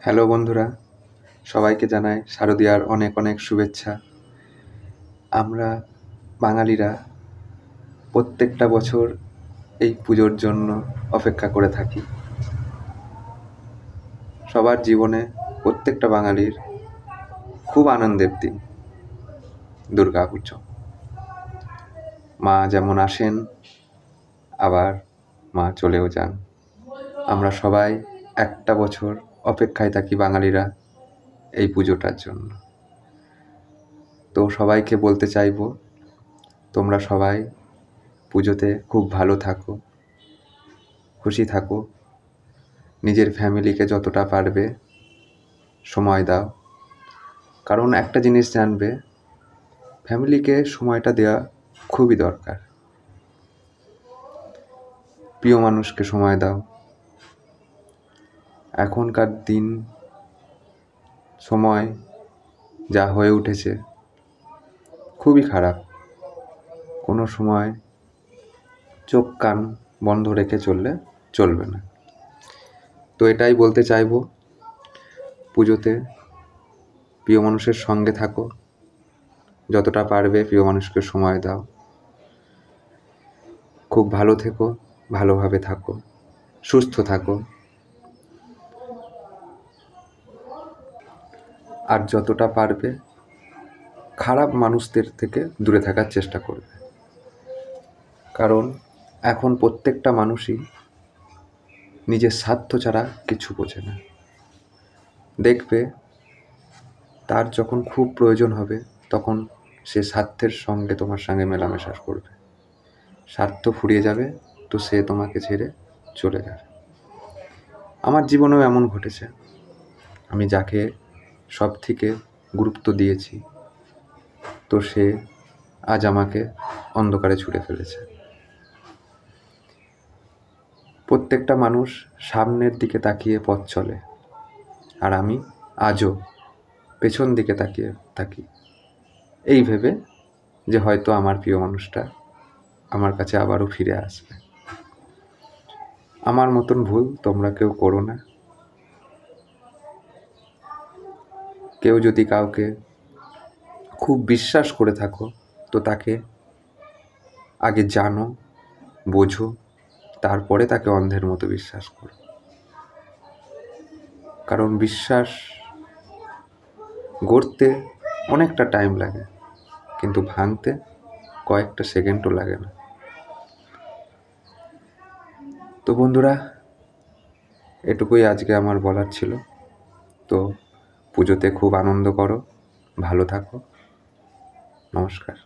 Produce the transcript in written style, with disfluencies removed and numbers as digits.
Hello বন্ধুরা, সবাইকে জানাই শারদীয়ার অনেক অনেক শুভেচ্ছা। আমরা বাঙালিরা প্রত্যেকটা বছর এই পুজোর জন্য অপেক্ষা করে থাকি। সবার জীবনে প্রত্যেকটা বাঙালির খুব আনন্দের দিন দুর্গা পুজো। মা যেমন আসেন, আবার মা চলেও যান। আমরা সবাই একটা বছর অপেক্ষায় থাকি বাঙালিরা এই পুজোটার জন্য। তো সবাইকে বলতে চাইবো, তোমরা সবাই পুজোতে খুব ভালো থাকো, খুশি থাকো, নিজের ফ্যামিলিকে যতটা পারবে সময় দাও। কারণ একটা জিনিস জানবে, ফ্যামিলিকে সময়টা দেওয়া খুবই দরকার। প্রিয় মানুষকে সময় দাও। এখনকার দিন সময় যা হয়ে উঠেছে খুবই খারাপ। কোনো সময় চোখ কান বন্ধ রেখে চলবে না। তো এটাই বলতে চাইবো, পুজোতে প্রিয় মানুষের সঙ্গে থাকো, যতটা পারবে প্রিয় মানুষকে সময় দাও। খুব ভালো থেকো, ভালোভাবে থাকো, সুস্থ থাকো। আর যতটা পারবে খারাপ মানুষদের থেকে দূরে থাকার চেষ্টা করবে। কারণ এখন প্রত্যেকটা মানুষই নিজের স্বার্থ ছাড়া কিছু বোঝে না। দেখবে তার যখন খুব প্রয়োজন হবে তখন সে স্বার্থের সঙ্গে তোমার সঙ্গে মেলামেশা করবে। স্বার্থ ফুরিয়ে যাবে তো সে তোমাকে ছেড়ে চলে যাবে। আমার জীবনেও এমন ঘটেছে। আমি যাকে সব থেকে গুরুত্ব দিয়েছি, তো সে আজ আমাকে অন্ধকারে ছুঁড়ে ফেলেছে। প্রত্যেকটা মানুষ সামনের দিকে তাকিয়ে পথ চলে, আর আমি আজও পেছন দিকে তাকিয়ে থাকি, এই ভেবে যে হয়তো আমার প্রিয় মানুষটা আমার কাছে আবারও ফিরে আসবে। আমার মতন ভুল তোমরা কেউ করো না। কেউ যদি কাউকে খুব বিশ্বাস করে থাকো, তো তাকে আগে জানো, বোঝো, তারপরে তাকে অন্ধের মতো বিশ্বাস করো। কারণ বিশ্বাস গড়তে অনেকটা টাইম লাগে, কিন্তু ভাঙতে কয়েকটা সেকেন্ডও লাগে না। তো বন্ধুরা, এটুকুই আজকে আমার বলার ছিল। তো পুজোতে খুব আনন্দ করো, ভালো থাকো। নমস্কার।